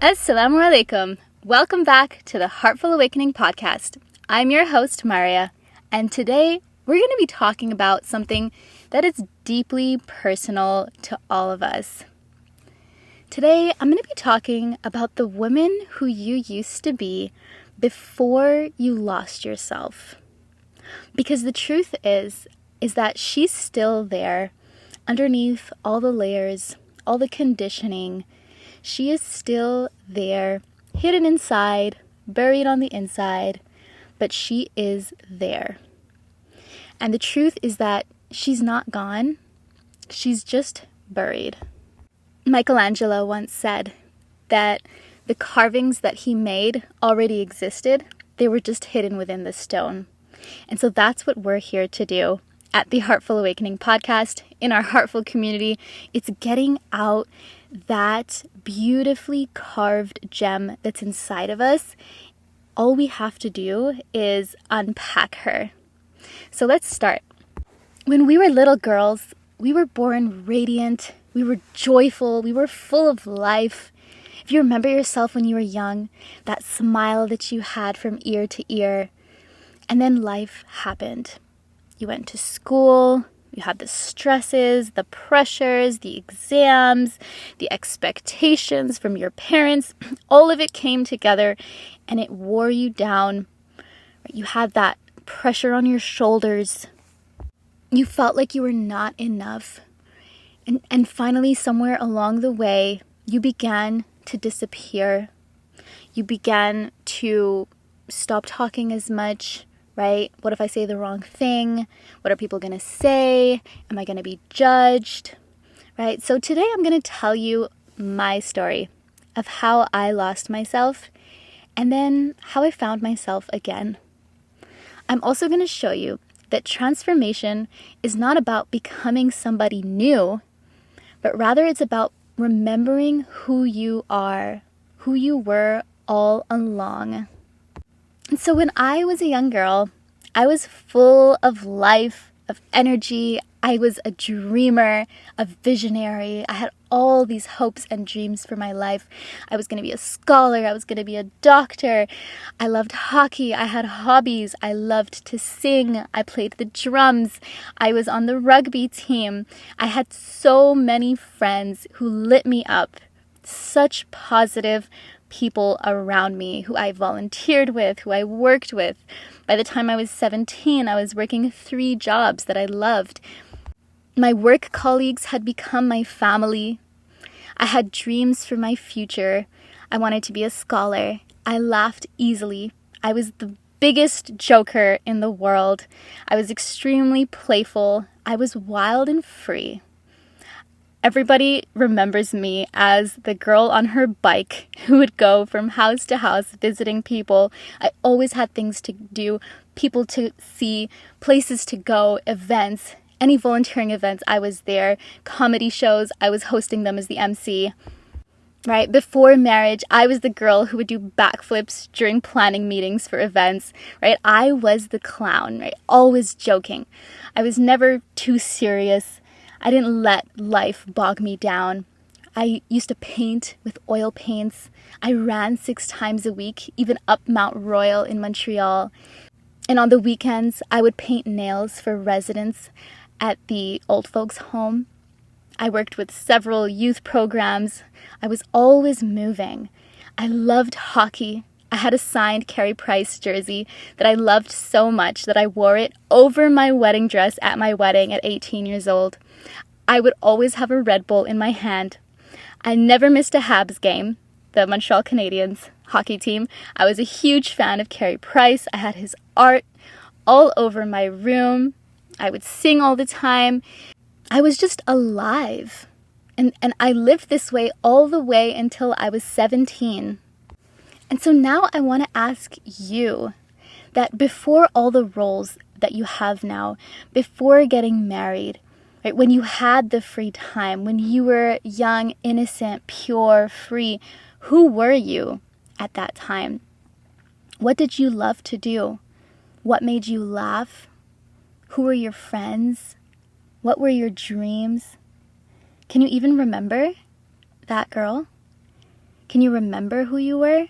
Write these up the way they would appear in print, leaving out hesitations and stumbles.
Assalamu alaikum. Welcome back to the Heartful Awakening podcast. I'm your host, Maria, and today we're going to be talking about something that is deeply personal to all of us. Today, I'm going to be talking about the woman who you used to be before you lost yourself. Because the truth is that she's still there underneath all the layers, all the conditioning. She is still there, hidden inside, buried on the inside, but she is there. And the truth is that she's not gone, she's just buried. Michelangelo once said that the carvings that he made already existed, they were just hidden within the stone. And so that's what we're here to do at the Heartful Awakening podcast, in our Heartful community. It's getting out that beautifully carved gem that's inside of us. All we have to do is unpack her. So let's start. When we were little girls, we were born radiant, we were joyful, we were full of life. If you remember yourself when you were young, that smile that you had from ear to ear, and then life happened. You went to school, you had the stresses, the pressures, the exams, the expectations from your parents. All of it came together and it wore you down. You had that pressure on your shoulders. You felt like you were not enough. And finally, somewhere along the way, you began to disappear. You began to stop talking as much. Right? What if I say the wrong thing? What are people going to say? Am I going to be judged? Right? So today I'm going to tell you my story of how I lost myself and then how I found myself again. I'm also going to show you that transformation is not about becoming somebody new, but rather it's about remembering who you are, who you were all along. And so when I was a young girl, I was full of life, of energy. I was a dreamer, a visionary. I had all these hopes and dreams for my life. I was going to be a scholar. I was going to be a doctor. I loved hockey. I had hobbies. I loved to sing. I played the drums. I was on the rugby team. I had so many friends who lit me up. Such positive people around me who I volunteered with, who I worked with. By the time I was 17, I was working 3 jobs that I loved. My work colleagues had become my family. I had dreams for my future. I wanted to be a scholar. I laughed easily. I was the biggest joker in the world. I was extremely playful. I was wild and free. Everybody remembers me as the girl on her bike who would go from house to house visiting people. I always had things to do, people to see, places to go, events, any volunteering events, I was there. Comedy shows, I was hosting them as the MC. Right? Before marriage, I was the girl who would do backflips during planning meetings for events. Right? I was the clown, right? Always joking. I was never too serious. I didn't let life bog me down. I used to paint with oil paints. I ran 6 times a week, even up Mount Royal in Montreal. And on the weekends, I would paint nails for residents at the old folks' home. I worked with several youth programs. I was always moving. I loved hockey. I had a signed Carey Price jersey that I loved so much that I wore it over my wedding dress at my wedding at 18 years old. I would always have a Red Bull in my hand. I never missed a Habs game, the Montreal Canadiens hockey team. I was a huge fan of Carey Price. I had his art all over my room. I would sing all the time. I was just alive. And I lived this way all the way until I was 17. And so now I want to ask you that before all the roles that you have now, before getting married, right, when you had the free time, when you were young, innocent, pure, free, who were you at that time? What did you love to do? What made you laugh? Who were your friends? What were your dreams? Can you even remember that girl? Can you remember who you were?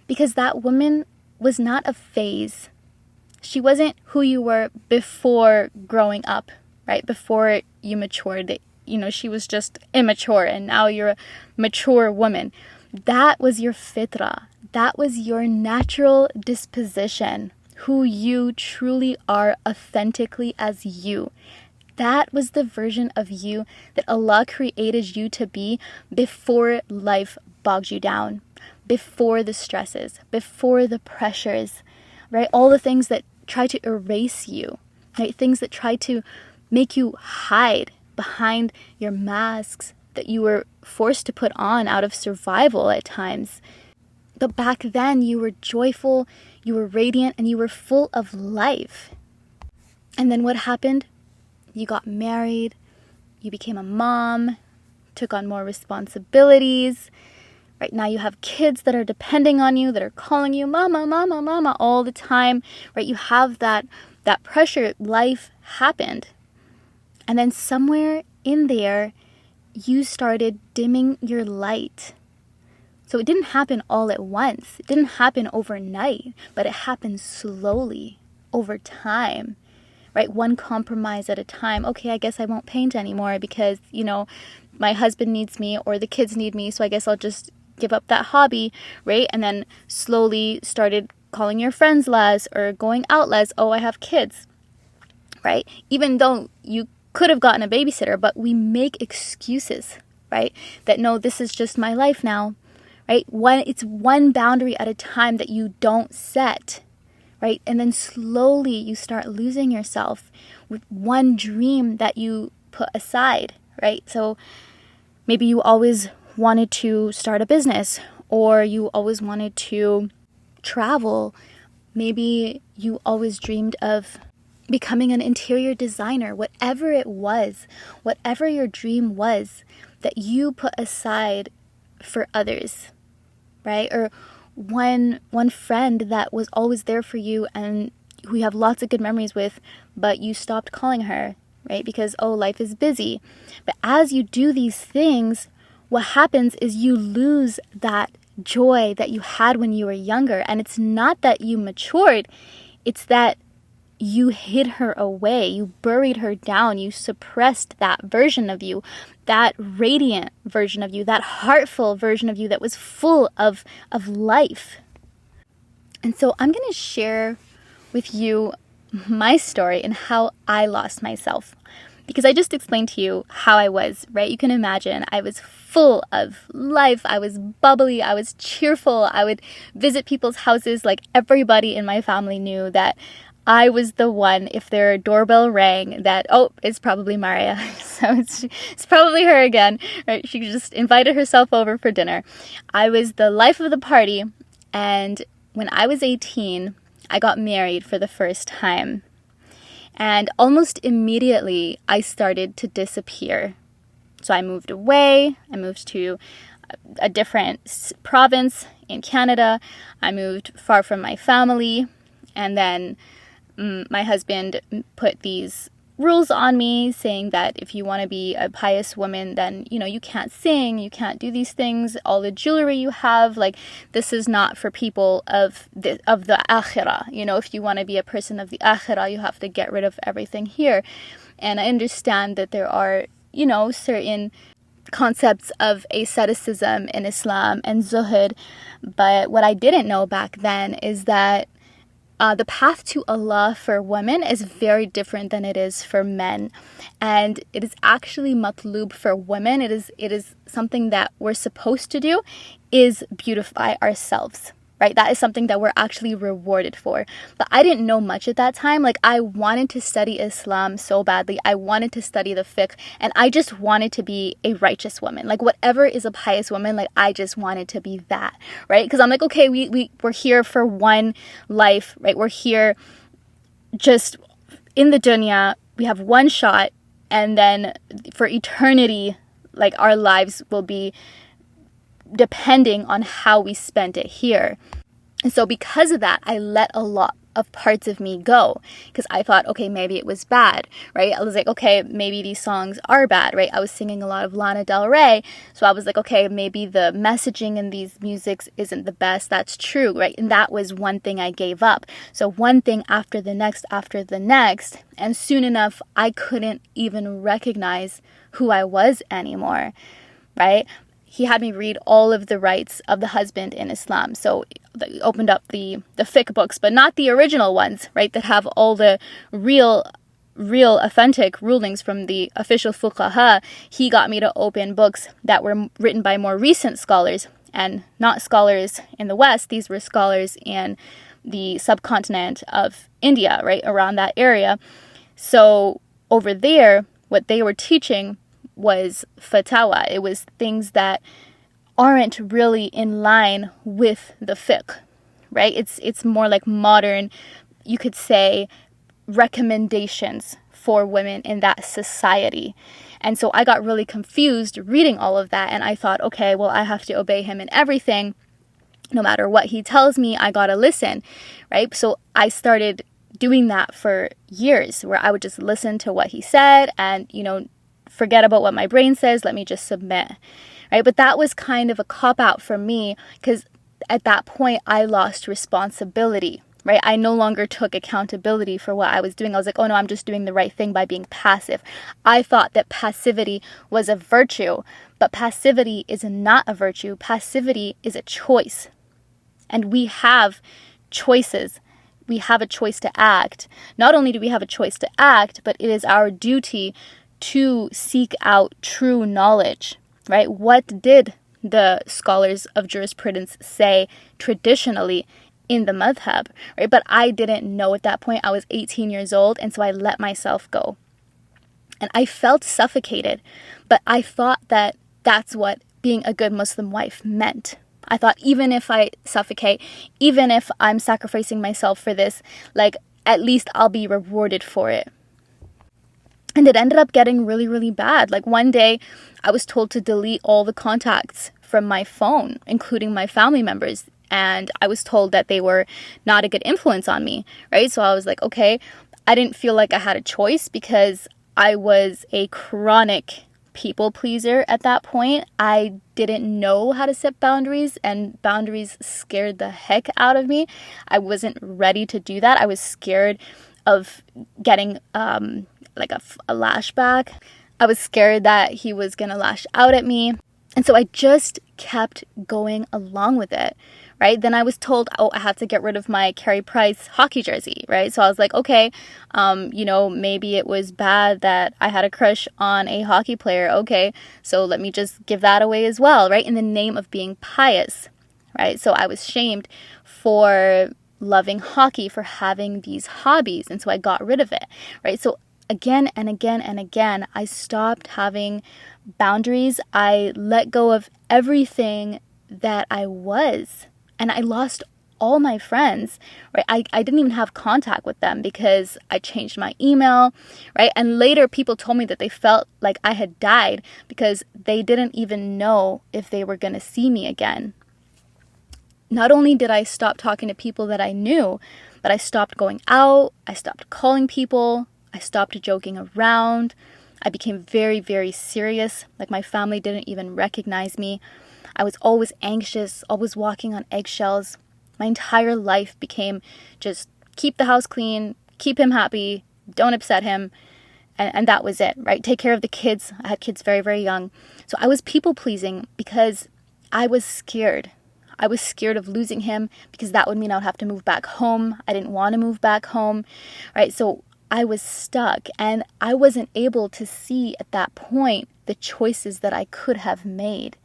Because that woman was not a phase. She wasn't who you were before growing up, right? Before you matured. She was just immature and now you're a mature woman. That was your fitra. That was your natural disposition, who you truly are authentically as you. That was the version of you that Allah created you to be before life bogged you down, before the stresses, before the pressures, right? All the things that try to erase you, right? Things that try to make you hide behind your masks that you were forced to put on out of survival at times. But back then you were joyful, you were radiant, and you were full of life. And then what happened? You got married, you became a mom, took on more responsibilities. Right now you have kids that are depending on you, that are calling you mama, mama, mama all the time. Right? You have that pressure. Life happened. And then somewhere in there, you started dimming your light. So it didn't happen all at once. It didn't happen overnight, but it happened slowly over time. Right? One compromise at a time. Okay, I guess I won't paint anymore because, my husband needs me or the kids need me. So I guess I'll just give up that hobby, right? And then slowly started calling your friends less or going out less. Oh, I have kids, right? Even though you could have gotten a babysitter, but we make excuses, right? That no, this is just my life now, right? It's one boundary at a time that you don't set. Right? And then slowly you start losing yourself with one dream that you put aside, right? So maybe you always wanted to start a business, or you always wanted to travel. Maybe you always dreamed of becoming an interior designer, whatever it was, whatever your dream was that you put aside for others, right? Or one friend that was always there for you and who you have lots of good memories with, but you stopped calling her, right? Because, life is busy. But as you do these things, what happens is you lose that joy that you had when you were younger. And it's not that you matured, it's that you hid her away, you buried her down, you suppressed that version of you, that radiant version of you, that heartful version of you that was full of life. And so I'm going to share with you my story and how I lost myself. Because I just explained to you how I was, right? You can imagine I was full of life. I was bubbly. I was cheerful. I would visit people's houses. Like everybody in my family knew that I was the one, if their doorbell rang, that, it's probably Maria. So it's probably her again. Right? She just invited herself over for dinner. I was the life of the party. And when I was 18, I got married for the first time. And almost immediately, I started to disappear. So I moved away. I moved to a different province in Canada. I moved far from my family. And then my husband put these rules on me saying that if you want to be a pious woman, then, you can't sing, you can't do these things, all the jewelry you have, like, this is not for people of the akhirah. If you want to be a person of the akhirah, you have to get rid of everything here. And I understand that there are, certain concepts of asceticism in Islam and zuhud, but what I didn't know back then is that the path to Allah for women is very different than it is for men. And it is actually matlub for women. It is something that we're supposed to do, is beautify ourselves, right? That is something that we're actually rewarded for. But I didn't know much at that time. Like, I wanted to study Islam so badly. I wanted to study the fiqh, and I just wanted to be a righteous woman. Like, whatever is a pious woman, like, I just wanted to be that, right? Because I'm like, okay, we're here for one life, right? We're here just in the dunya. We have one shot, and then for eternity, like, our lives will be depending on how we spent it here. And so because of that, I let a lot of parts of me go, because I thought, okay, maybe it was bad, right? I was like, okay, maybe these songs are bad, right? I was singing a lot of Lana Del Rey, so I was like, okay, maybe the messaging in these musics isn't the best. That's true, right? And that was one thing I gave up. So one thing after the next, and soon enough, I couldn't even recognize who I was anymore, right? He had me read all of the rights of the husband in Islam. So they opened up the fiqh books, but not the original ones, right? That have all the real authentic rulings from the official fuqaha. He got me to open books that were written by more recent scholars, and not scholars in the West. These were scholars in the subcontinent of India, right? Around that area. So over there, what they were teaching was fatawa. It was things that aren't really in line with the fiqh, right? It's more like modern, you could say, recommendations for women in that society. And so I got really confused reading all of that, and I thought, okay, well, I have to obey him in everything. No matter what he tells me, I gotta listen, right? So I started doing that for years, where I would just listen to what he said and, forget about what my brain says, let me just submit, right? But that was kind of a cop-out for me, because at that point I lost responsibility, right? I no longer took accountability for what I was doing. I was like, oh no, I'm just doing the right thing by being passive. I thought that passivity was a virtue, but passivity is not a virtue. Passivity is a choice. And we have choices. We have a choice to act. Not only do we have a choice to act, but it is our duty to seek out true knowledge, right? What did the scholars of jurisprudence say traditionally in the madhab, right? But I didn't know at that point. I was 18 years old, and so I let myself go. And I felt suffocated, but I thought that that's what being a good Muslim wife meant. I thought, even if I suffocate, even if I'm sacrificing myself for this, like, at least I'll be rewarded for it. And it ended up getting really, really bad. Like, one day I was told to delete all the contacts from my phone, including my family members. And I was told that they were not a good influence on me, right? So I was like, okay, I didn't feel like I had a choice, because I was a chronic people pleaser at that point. I didn't know how to set boundaries, and boundaries scared the heck out of me. I wasn't ready to do that. I was scared of getting like a lashback. I was scared that he was gonna lash out at me. And so I just kept going along with it, right? Then I was told, oh, I have to get rid of my Carey Price hockey jersey, right? So I was like, okay, maybe it was bad that I had a crush on a hockey player. Okay, so let me just give that away as well, right? In the name of being pious, right? So I was shamed for loving hockey, for having these hobbies. And so I got rid of it, right? So again and again and again, I stopped having boundaries. I let go of everything that I was, and I lost all my friends, right? I didn't even have contact with them because I changed my email, right? And later people told me that they felt like I had died because they didn't even know if they were going to see me again. Not only did I stop talking to people that I knew, but I stopped going out, I stopped calling people, I stopped joking around. I became very, very serious. Like, my family didn't even recognize me. I was always anxious, always walking on eggshells. My entire life became just keep the house clean, keep him happy, don't upset him. And that was it, right? Take care of the kids. I had kids very, very young. So I was people pleasing because I was scared. I was scared of losing him because that would mean I would have to move back home. I didn't want to move back home, right? So I was stuck, and I wasn't able to see at that point the choices that I could have made.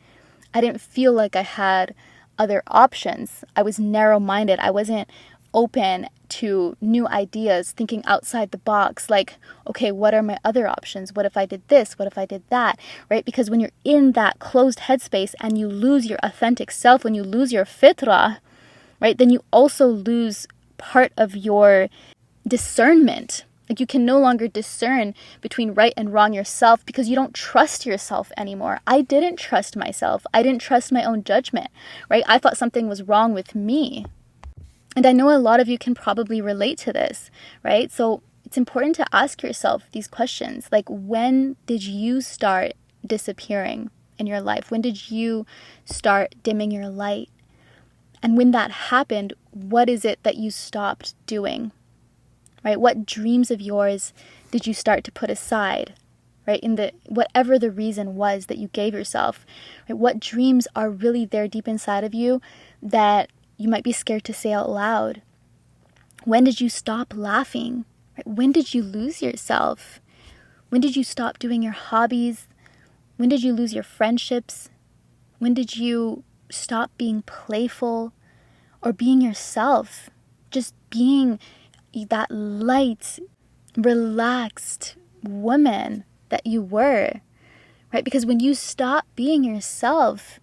I didn't feel like I had other options. I was narrow-minded. I wasn't open to new ideas, thinking outside the box, like, okay, what are my other options? What if I did this? What if I did that? Right? Because when you're in that closed headspace and you lose your authentic self, when you lose your fitrah, right, then you also lose part of your discernment. Like, you can no longer discern between right and wrong yourself because you don't trust yourself anymore. I didn't trust myself. I didn't trust my own judgment, right? I thought something was wrong with me. And I know a lot of you can probably relate to this, right? So it's important to ask yourself these questions. Like, when did you start disappearing in your life? When did you start dimming your light? And when that happened, what is it that you stopped doing, right? What dreams of yours did you start to put aside, right? Whatever the reason was that you gave yourself, right? What dreams are really there deep inside of you that you might be scared to say out loud? When did you stop laughing? Right? When did you lose yourself? When did you stop doing your hobbies? When did you lose your friendships? When did you stop being playful or being yourself? Just being that light, relaxed woman that you were, right? Because when you stop being yourself,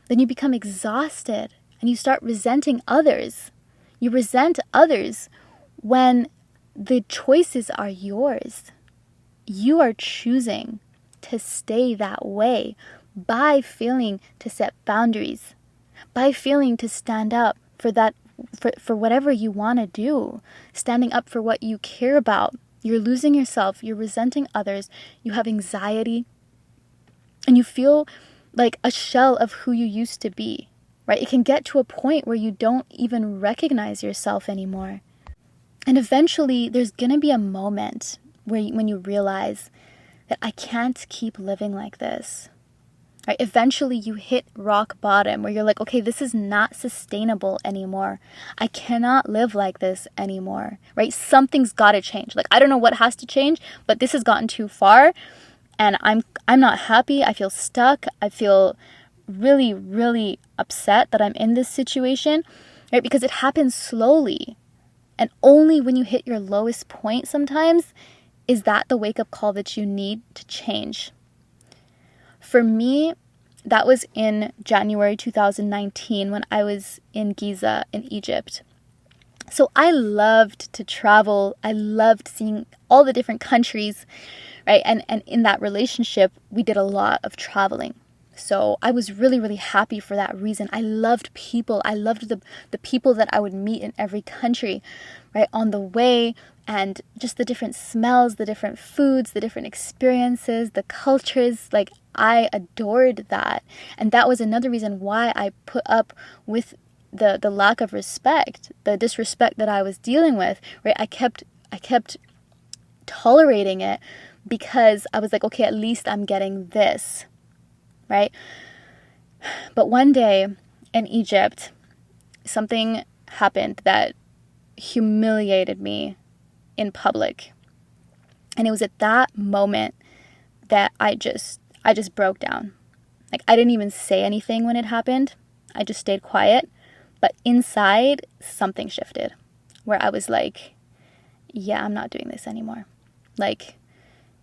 then you become exhausted and you start resenting others. You resent others when the choices are yours. You are choosing to stay that way by failing to set boundaries, by failing to stand up for whatever you want to do, standing up for what you care about. You're losing yourself, you're resenting others, you have anxiety, and you feel like a shell of who you used to be, right? It can get to a point where you don't even recognize yourself anymore. And eventually, there's going to be a moment when you realize that I can't keep living like this. Right? Eventually, you hit rock bottom where you're like, okay, this is not sustainable anymore. I cannot live like this anymore. Right? Something's got to change. Like, I don't know what has to change, but this has gotten too far, and I'm not happy. I feel stuck. I feel really, really upset that I'm in this situation, right? Because it happens slowly. And only when you hit your lowest point sometimes is that the wake-up call that you need to change. For me, that was in January 2019 when I was in Giza in Egypt. So I loved to travel. I loved seeing all the different countries, right? And in that relationship, we did a lot of traveling. So I was really, really happy for that reason. I loved people. I loved the people that I would meet in every country, right, on the way, and just the different smells, the different foods, the different experiences, the cultures. Like, I adored that. And that was another reason why I put up with the lack of respect, the disrespect that I was dealing with, right? I kept tolerating it because I was like, okay, at least I'm getting this, right? But one day in Egypt, something happened that humiliated me in public. And it was at that moment that I just broke down. Like, I didn't even say anything when it happened. I just stayed quiet. But inside, something shifted where I was like, yeah, I'm not doing this anymore. Like,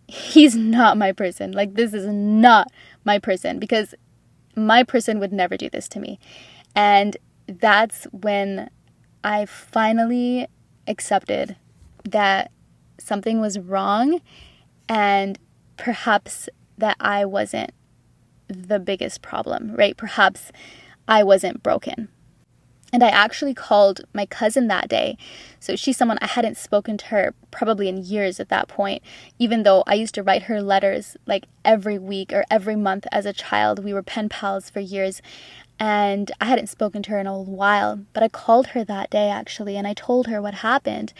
he's not my person. Like, this is not my person, because my person would never do this to me. And that's when I finally accepted that something was wrong, and perhaps that I wasn't the biggest problem, right? Perhaps I wasn't broken. And I actually called my cousin that day. So she's someone I hadn't spoken to her probably in years at that point, even though I used to write her letters like every week or every month as a child. We were pen pals for years, and I hadn't spoken to her in a while. But I called her that day actually, and I told her what happened.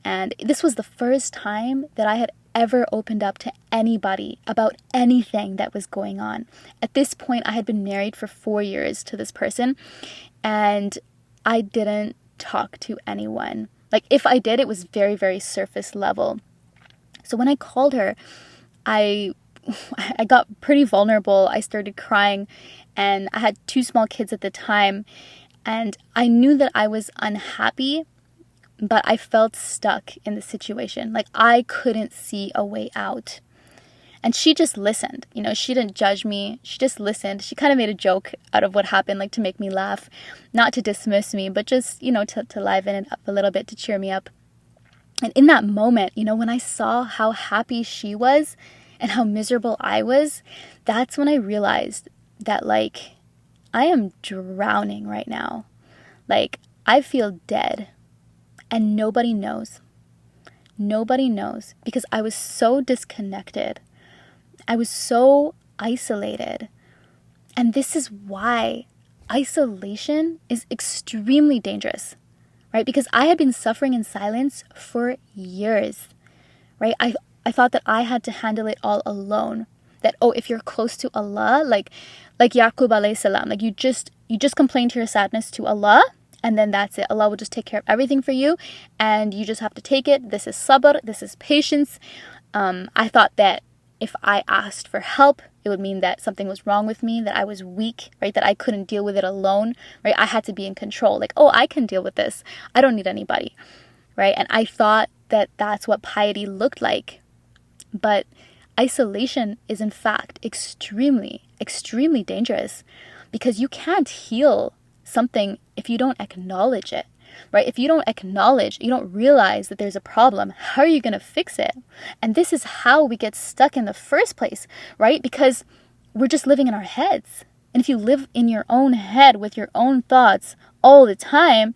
And this was the first time that I had ever opened up to anybody about anything that was going on. At this point, I had been married for 4 years to this person, and I didn't talk to anyone. Like, if I did, it was very, very surface level. So when I called her, I got pretty vulnerable. I started crying, and I had 2 small kids at the time, and I knew that I was unhappy, but I felt stuck in the situation. Like, I couldn't see a way out. And she just listened. You know, she didn't judge me. She just listened. She kind of made a joke out of what happened, like to make me laugh, not to dismiss me, but just, you know, to liven it up a little bit, to cheer me up. And in that moment, you know, when I saw how happy she was and how miserable I was, that's when I realized that, like, I am drowning right now. Like, I feel dead. And nobody knows. Nobody knows because I was so disconnected. I was so isolated. And this is why isolation is extremely dangerous, right? Because I had been suffering in silence for years, right? I thought that I had to handle it all alone. That, oh, if you're close to Allah, like Yaqub alayhi salam, like you just complain to your sadness to Allah, and then that's it. Allah will just take care of everything for you, and you just have to take it. This is sabr, this is patience. I thought that if I asked for help, it would mean that something was wrong with me, that I was weak, right? That I couldn't deal with it alone, right? I had to be in control. Like, oh, I can deal with this. I don't need anybody, right? And I thought that that's what piety looked like. But isolation is in fact extremely, extremely dangerous because you can't heal something if you don't acknowledge it, right? If you don't acknowledge, you don't realize that there's a problem, how are you going to fix it? And this is how we get stuck in the first place, right? Because we're just living in our heads. And if you live in your own head with your own thoughts all the time,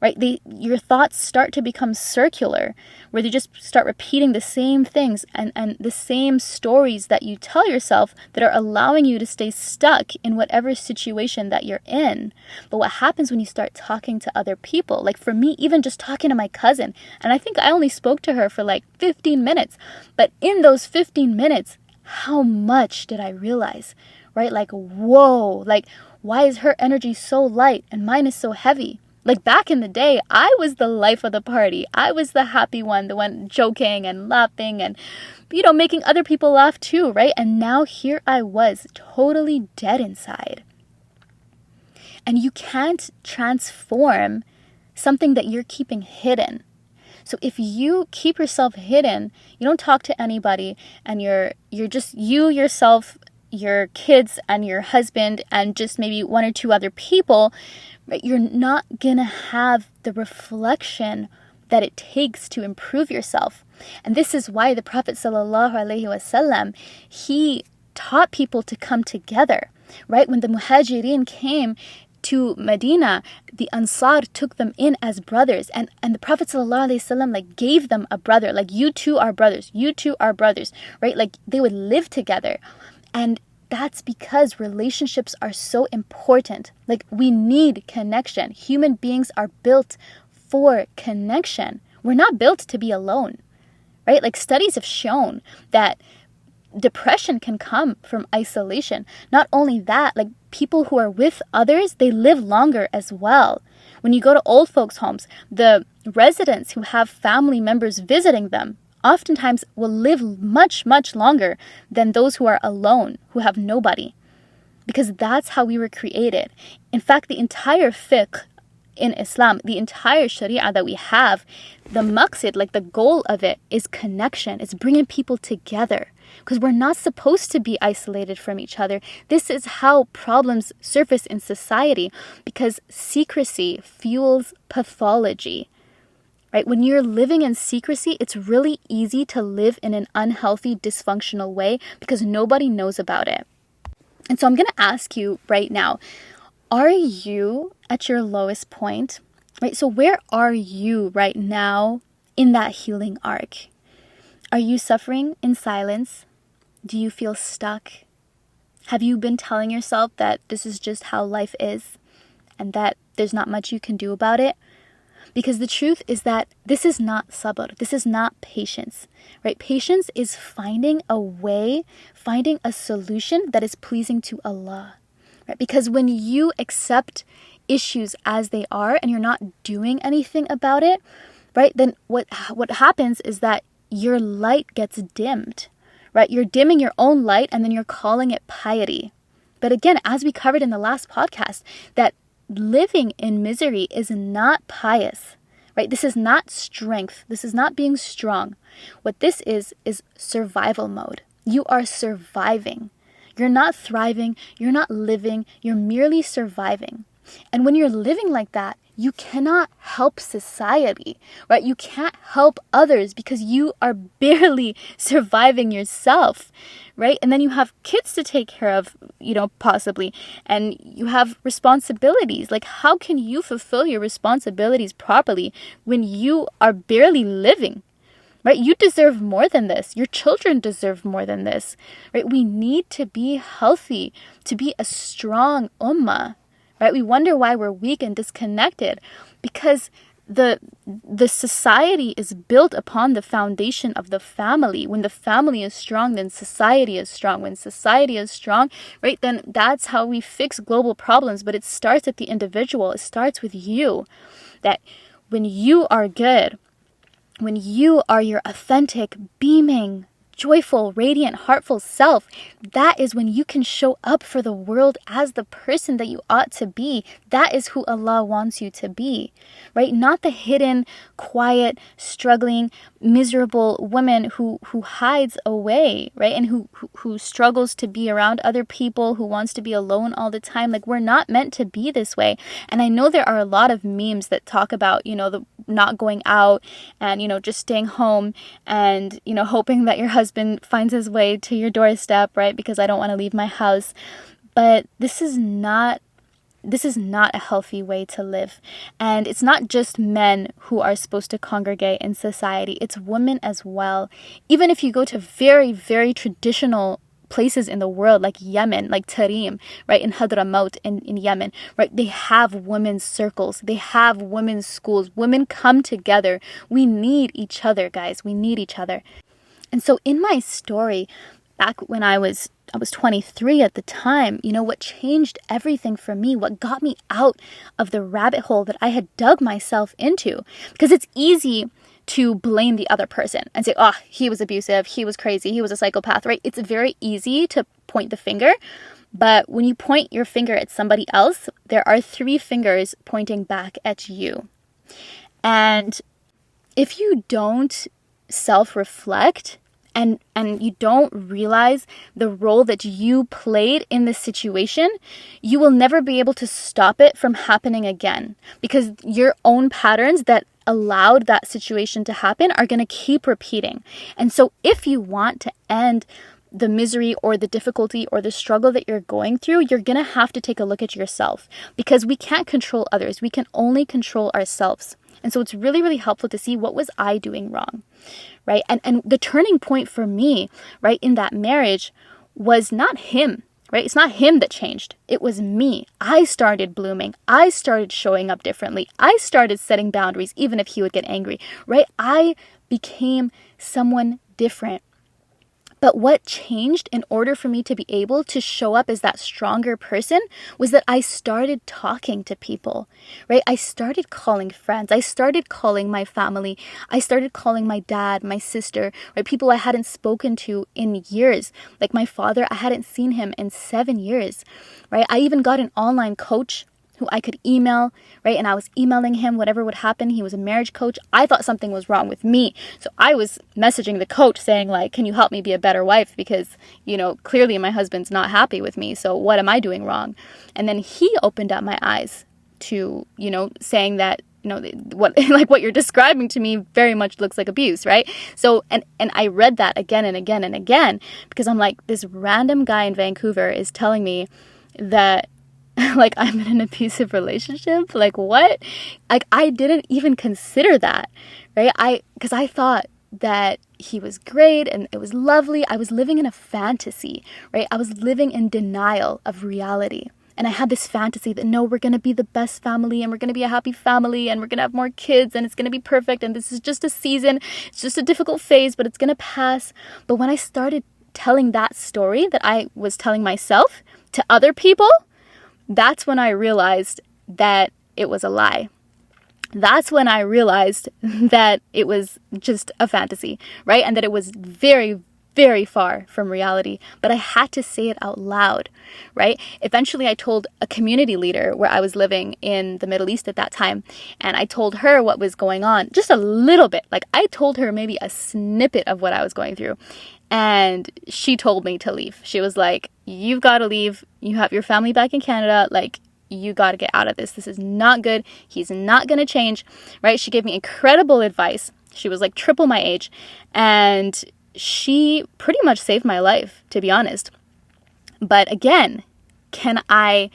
right, your thoughts start to become circular, where they just start repeating the same things and the same stories that you tell yourself that are allowing you to stay stuck in whatever situation that you're in. But what happens when you start talking to other people? Like for me, even just talking to my cousin, and I think I only spoke to her for like 15 minutes, but in those 15 minutes, how much did I realize, right? Like, whoa, like, why is her energy so light and mine is so heavy? Like back in the day, I was the life of the party. I was the happy one, the one joking and laughing and, making other people laugh too, right? And now here I was, totally dead inside. And you can't transform something that you're keeping hidden. So if you keep yourself hidden, you don't talk to anybody, and you're just you, yourself, your kids, and your husband, and just maybe one or two other people, right, you're not gonna have the reflection that it takes to improve yourself. And this is why the Prophet ﷺ, he taught people to come together, right? When the Muhajirin came to Medina, the Ansar took them in as brothers, and the Prophet ﷺ like gave them a brother, like you two are brothers, right? Like they would live together. And that's because relationships are so important. Like we need connection. Human beings are built for connection. We're not built to be alone, right? Like studies have shown that depression can come from isolation. Not only that, like people who are with others, they live longer as well. When you go to old folks' homes, the residents who have family members visiting them oftentimes will live much, much longer than those who are alone, who have nobody. Because that's how we were created. In fact, the entire fiqh in Islam, the entire sharia that we have, the maqsid, like the goal of it, is connection. It's bringing people together. Because we're not supposed to be isolated from each other. This is how problems surface in society, because secrecy fuels pathology. Right? When you're living in secrecy, it's really easy to live in an unhealthy, dysfunctional way because nobody knows about it. And so I'm going to ask you right now, are you at your lowest point? Right? So where are you right now in that healing arc? Are you suffering in silence? Do you feel stuck? Have you been telling yourself that this is just how life is and that there's not much you can do about it? Because the truth is that this is not sabr, this is not patience, right? Patience is finding a way, finding a solution that is pleasing to Allah, right? Because when you accept issues as they are and you're not doing anything about it, right? Then what happens is that your light gets dimmed, right? You're dimming your own light and then you're calling it piety. But again, as we covered in the last podcast, that living in misery is not pious, right? This is not strength. This is not being strong. What this is survival mode. You are surviving. You're not thriving. You're not living. You're merely surviving. And when you're living like that, you cannot help society, right? You can't help others because you are barely surviving yourself, right? And then you have kids to take care of, possibly, and you have responsibilities. Like, how can you fulfill your responsibilities properly when you are barely living? Right? You deserve more than this. Your children deserve more than this, right? We need to be healthy, to be a strong ummah, right? We wonder why we're weak and disconnected because the society is built upon the foundation of the family. When the family is strong, then society is strong. When society is strong, right, then that's how we fix global problems. But it starts at the individual. It starts with you. That when you are good, when you are your authentic, beaming, joyful, radiant, heartful self, that is when you can show up for the world as the person that you ought to be. That is who Allah wants you to be, right? Not the hidden, quiet, struggling, miserable woman who hides away, right? And who struggles to be around other people, who wants to be alone all the time. Like, we're not meant to be this way. And I know there are a lot of memes that talk about, the not going out and, just staying home and, hoping that your husband finds his way to your doorstep, right? Because I don't want to leave my house. But this is not a healthy way to live. And it's not just men who are supposed to congregate in society. It's women as well. Even if you go to very, very traditional places in the world like Yemen, like Tarim, right, in Hadramaut in Yemen, right, they have women's circles, they have women's schools. Women come together. We need each other, guys. We need each other. And so in my story, back when I was 23 at the time, what changed everything for me, what got me out of the rabbit hole that I had dug myself into, because it's easy to blame the other person and say, oh, he was abusive, he was crazy, he was a psychopath, right? It's very easy to point the finger. But when you point your finger at somebody else, there are 3 fingers pointing back at you. And if you don't self-reflect and you don't realize the role that you played in this situation, you will never be able to stop it from happening again, because your own patterns that allowed that situation to happen are going to keep repeating. And so if you want to end the misery or the difficulty or the struggle that you're going through, you're going to have to take a look at yourself, because we can't control others. We can only control ourselves. And so it's really, really helpful to see, what was I doing wrong, right? And the turning point for me, right, in that marriage was not him, right? It's not him that changed. It was me. I started blooming. I started showing up differently. I started setting boundaries, even if he would get angry, right? I became someone different. But what changed in order for me to be able to show up as that stronger person was that I started talking to people, right? I started calling friends. I started calling my family. I started calling my dad, my sister, right? People I hadn't spoken to in years. Like my father, I hadn't seen him in 7 years, right? I even got an online coach who I could email, right? And I was emailing him whatever would happen. He was a marriage coach. I thought something was wrong with me. So I was messaging the coach saying, like, can you help me be a better wife? Because, clearly my husband's not happy with me. So what am I doing wrong? And then he opened up my eyes to, saying that, what you're describing to me very much looks like abuse, right? So, and I read that again and again and again, because I'm like, this random guy in Vancouver is telling me that like I'm in an abusive relationship. Like, what? Like, I didn't even consider that, right? Because I thought that he was great and it was lovely. I was living in a fantasy, right? I was living in denial of reality. And I had this fantasy that, no, we're going to be the best family and we're going to be a happy family and we're going to have more kids and it's going to be perfect. And this is just a season. It's just a difficult phase, but it's going to pass. But when I started telling that story that I was telling myself to other people, that's when I realized that it was a lie. That's when I realized that it was just a fantasy, right? And that it was very, very far from reality. But I had to say it out loud, right? Eventually, I told a community leader where I was living in the Middle East at that time. And I told her what was going on, just a little bit. Like, I told her maybe a snippet of what I was going through. And she told me to leave. She was like, you've got to leave. You have your family back in Canada. Like, you got to get out of this. This is not good. He's not going to change, right? She gave me incredible advice. She was like triple my age, and she pretty much saved my life, to be honest. But again, can I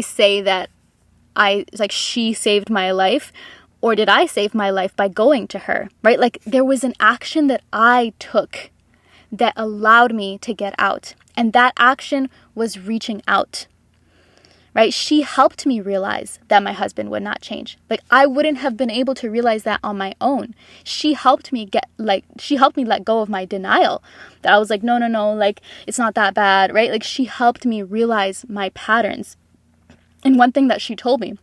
say that she saved my life, or did I save my life by going to her, right? Like, there was an action that I took that allowed me to get out. And that action was reaching out, right? She helped me realize that my husband would not change. Like, I wouldn't have been able to realize that on my own. She helped me let go of my denial, that I was like, no, like, it's not that bad, right? Like, she helped me realize my patterns. And one thing that she told me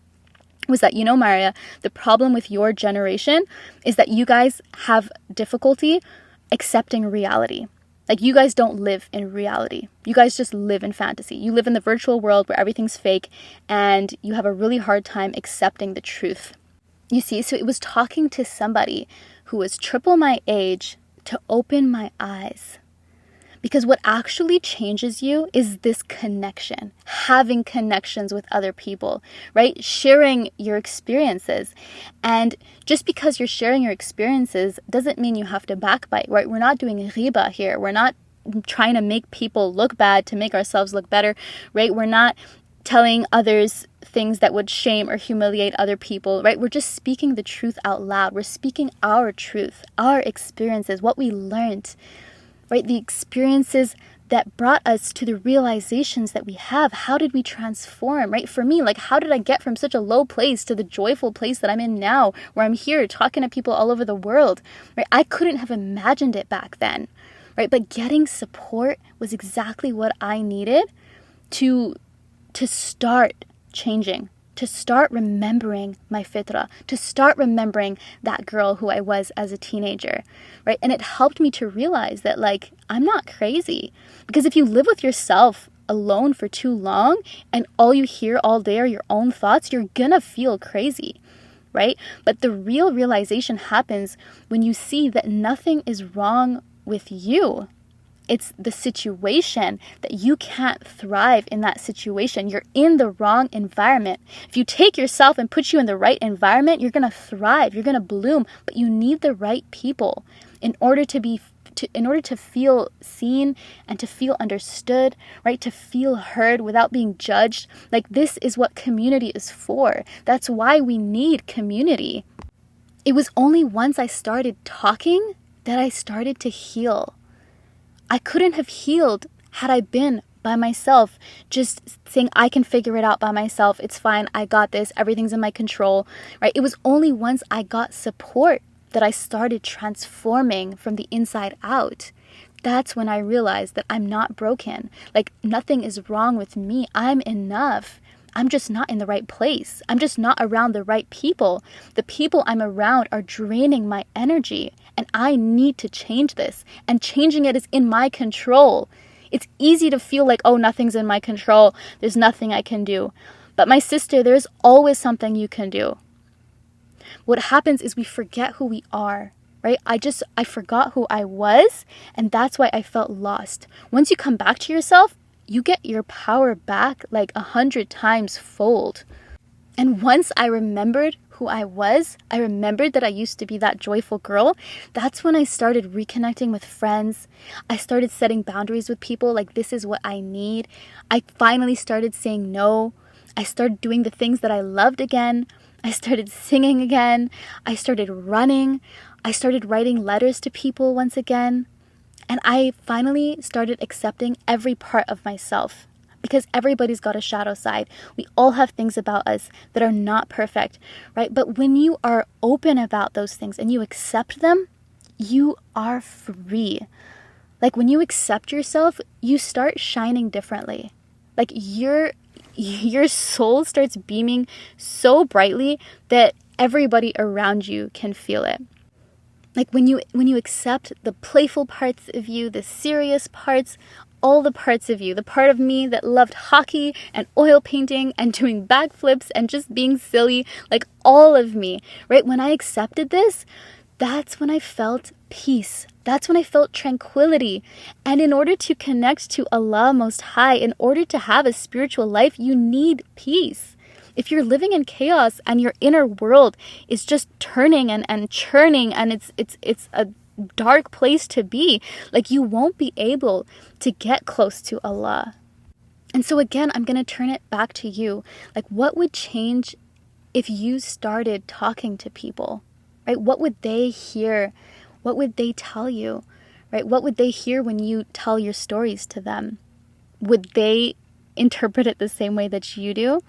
was that, Maria, the problem with your generation is that you guys have difficulty accepting reality. Like, you guys don't live in reality. You guys just live in fantasy. You live in the virtual world where everything's fake, and you have a really hard time accepting the truth. You see, so it was talking to somebody who was triple my age to open my eyes. Because what actually changes you is this connection, having connections with other people, right? Sharing your experiences. And just because you're sharing your experiences doesn't mean you have to backbite, right? We're not doing riba here. We're not trying to make people look bad to make ourselves look better, right? We're not telling others things that would shame or humiliate other people, right? We're just speaking the truth out loud. We're speaking our truth, our experiences, what we learned, right? The experiences that brought us to the realizations that we have. How did we transform, right? For me, like, how did I get from such a low place to the joyful place that I'm in now, where I'm here talking to people all over the world, right? I couldn't have imagined it back then, right? But getting support was exactly what I needed to start changing, to start remembering my fitra, to start remembering that girl who I was as a teenager, right? And it helped me to realize that, like, I'm not crazy. Because if you live with yourself alone for too long and all you hear all day are your own thoughts, you're gonna feel crazy, right? But the real realization happens when you see that nothing is wrong with you. It's the situation that you can't thrive in that situation. You're in the wrong environment. If you take yourself and put you in the right environment, you're going to thrive. You're going to bloom. But you need the right people in order to feel seen and to feel understood, right? To feel heard without being judged. Like, this is what community is for. That's why we need community. It was only once I started talking that I started to heal. I couldn't have healed had I been by myself, just saying, I can figure it out by myself. It's fine. I got this. Everything's in my control, right? It was only once I got support that I started transforming from the inside out. That's when I realized that I'm not broken. Like, nothing is wrong with me. I'm enough. I'm just not in the right place. I'm just not around the right people. The people I'm around are draining my energy, and I need to change this. And changing it is in my control. It's easy to feel like, oh, nothing's in my control. There's nothing I can do. But my sister, there's always something you can do. What happens is we forget who we are, right? I forgot who I was, and that's why I felt lost. Once you come back to yourself, you get your power back like 100 times fold. And once I remembered who I was, I remembered that I used to be that joyful girl. That's when I started reconnecting with friends. I started setting boundaries with people, like, this is what I need. I finally started saying no. I started doing the things that I loved again. I started singing again. I started running. I started writing letters to people once again. And I finally started accepting every part of myself, because everybody's got a shadow side. We all have things about us that are not perfect, right? But when you are open about those things and you accept them, you are free. Like, when you accept yourself, you start shining differently. Like, your soul starts beaming so brightly that everybody around you can feel it. Like, when you accept the playful parts of you, the serious parts, all the parts of you, the part of me that loved hockey and oil painting and doing backflips and just being silly, like, all of me, right? When I accepted this, that's when I felt peace. That's when I felt tranquility. And in order to connect to Allah Most High, in order to have a spiritual life, you need peace. If you're living in chaos and your inner world is just turning and churning, and it's a dark place to be, like, you won't be able to get close to Allah. And so again, I'm going to turn it back to you. Like, what would change if you started talking to people, right? What would they hear? What would they tell you, right? What would they hear when you tell your stories to them? Would they interpret it the same way that you do?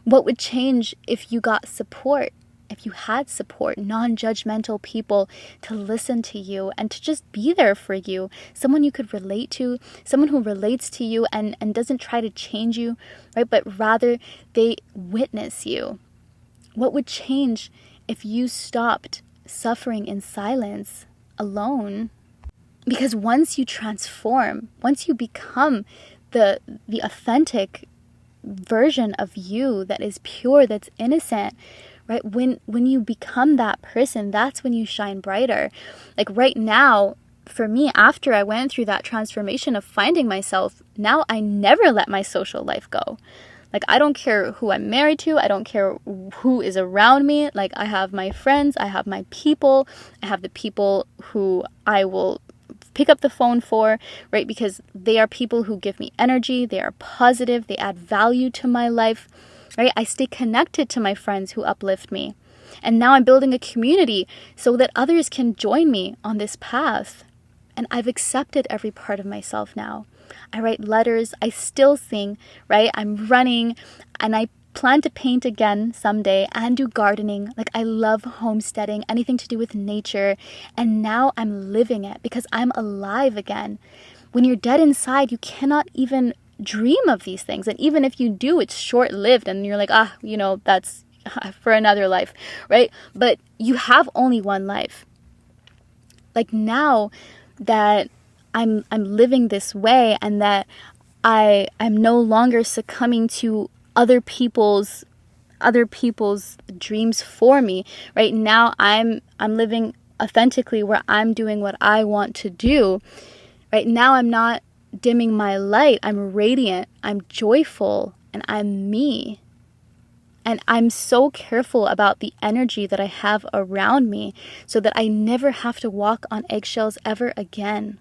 What would change if you got support? If you had support, non-judgmental people to listen to you and to just be there for you, someone you could relate to, someone who relates to you and doesn't try to change you, right? But rather they witness you. What would change if you stopped suffering in silence, alone? Because once you transform, once you become the authentic version of you that is pure, that's innocent, right? When you become that person, that's when you shine brighter. Like right now, for me, after I went through that transformation of finding myself, now I never let my social life go. Like, I don't care who I'm married to. I don't care who is around me. Like, I have my friends. I have my people. I have the people who I will pick up the phone for, right? Because they are people who give me energy. They are positive. They add value to my life, right? I stay connected to my friends who uplift me. And now I'm building a community so that others can join me on this path. And I've accepted every part of myself now. I write letters, I still sing, right? I'm running, and I plan to paint again someday and do gardening. Like, I love homesteading, anything to do with nature. And now I'm living it because I'm alive again. When you're dead inside, you cannot even dream of these things. And even if you do, it's short-lived and you're like, that's for another life, right? But you have only one life. Like, now that I'm living this way and that I'm no longer succumbing to other people's dreams for me, right? Now I'm living authentically where I'm doing what I want to do. Right now I'm not dimming my light. I'm radiant, I'm joyful, and I'm me. And I'm so careful about the energy that I have around me so that I never have to walk on eggshells ever again.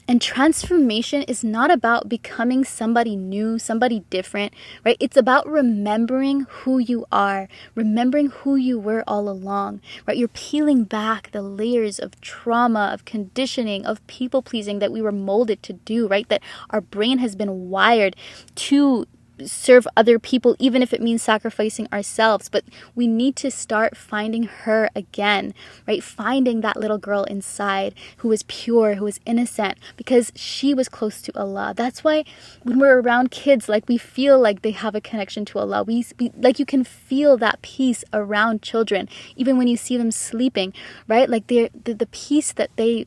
And transformation is not about becoming somebody new, somebody different, right? It's about remembering who you are, remembering who you were all along, right? You're peeling back the layers of trauma, of conditioning, of people-pleasing that we were molded to do, right? That our brain has been wired to serve other people, even if it means sacrificing ourselves. But we need to start finding her again, right? Finding that little girl inside who is pure, who is innocent, because she was close to Allah. That's why when we're around kids, like, we feel like they have a connection to Allah. We like, you can feel that peace around children, even when you see them sleeping, right? Like, the peace that they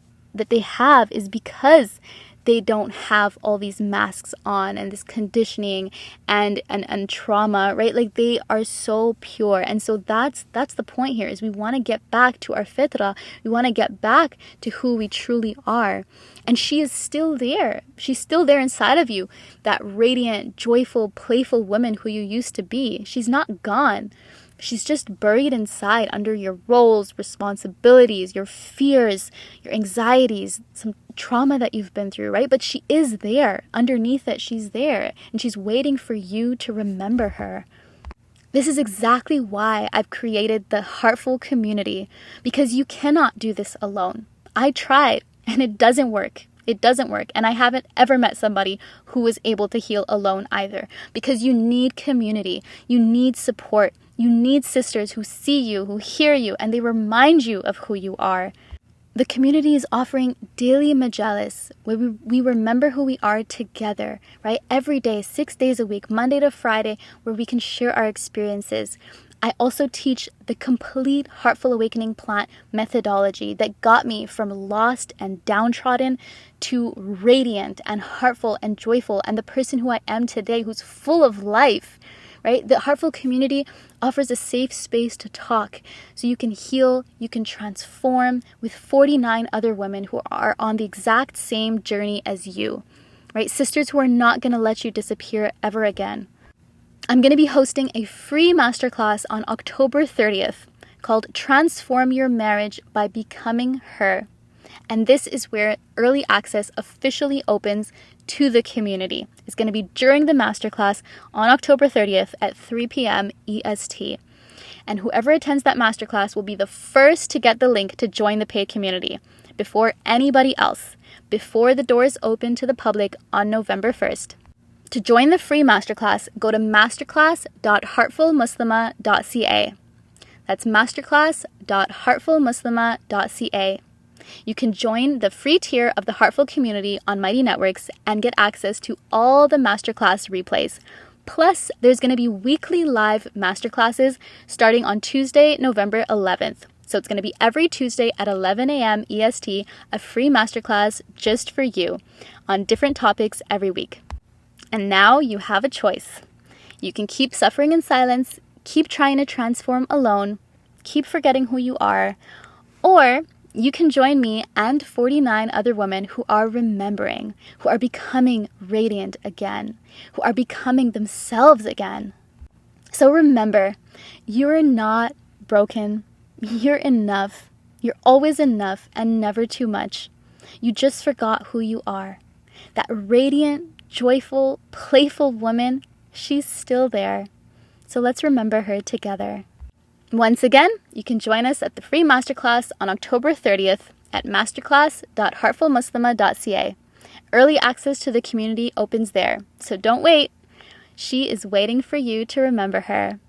have is because they don't have all these masks on and this conditioning and trauma, right? Like, they are so pure. And so that's the point here, is we want to get back to our fitrah. We want to get back to who we truly are. And she is still there. She's still there inside of you, that radiant, joyful, playful woman who you used to be. She's not gone. She's just buried inside under your roles, responsibilities, your fears, your anxieties, some trauma that you've been through, right? But she is there. Underneath it, she's there. And she's waiting for you to remember her. This is exactly why I've created the Heartful community, because you cannot do this alone. I tried, and it doesn't work. It doesn't work. And I haven't ever met somebody who was able to heal alone either, because you need community. You need support. You need sisters who see you, who hear you, and they remind you of who you are. The community is offering daily majalis where we remember who we are together, right? Every day, 6 days a week, Monday to Friday, where we can share our experiences. I also teach the complete Heartful Awakening plant methodology that got me from lost and downtrodden to radiant and heartful and joyful, and the person who I am today, who's full of life. right? The Heartful community offers a safe space to talk so you can heal, you can transform with 49 other women who are on the exact same journey as you, right? Sisters who are not going to let you disappear ever again. I'm going to be hosting a free masterclass on October 30th called Transform Your Marriage by Becoming Her. And this is where early access officially opens to the community. It's going to be during the masterclass on October 30th at 3 p.m. EST. And whoever attends that masterclass will be the first to get the link to join the paid community before anybody else, before the doors open to the public on November 1st. To join the free masterclass, go to masterclass.heartfulmuslimah.ca. That's masterclass.heartfulmuslimah.ca. You can join the free tier of the Heartful community on Mighty Networks and get access to all the masterclass replays. Plus, there's going to be weekly live masterclasses starting on Tuesday, November 11th. So it's going to be every Tuesday at 11 a.m. EST, a free masterclass just for you on different topics every week. And now you have a choice. You can keep suffering in silence, keep trying to transform alone, keep forgetting who you are, or you can join me and 49 other women who are remembering, who are becoming radiant again, who are becoming themselves again. So remember, you're not broken. You're enough. You're always enough and never too much. You just forgot who you are. That radiant, joyful, playful woman, she's still there. So let's remember her together. Once again, you can join us at the free masterclass on October 30th at masterclass.heartfulmuslimah.ca. Early access to the community opens there, so don't wait. She is waiting for you to remember her.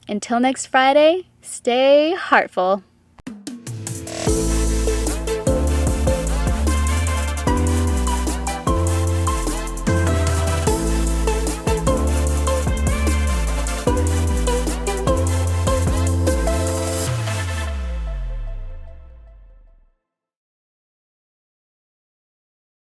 Until next Friday, stay heartful.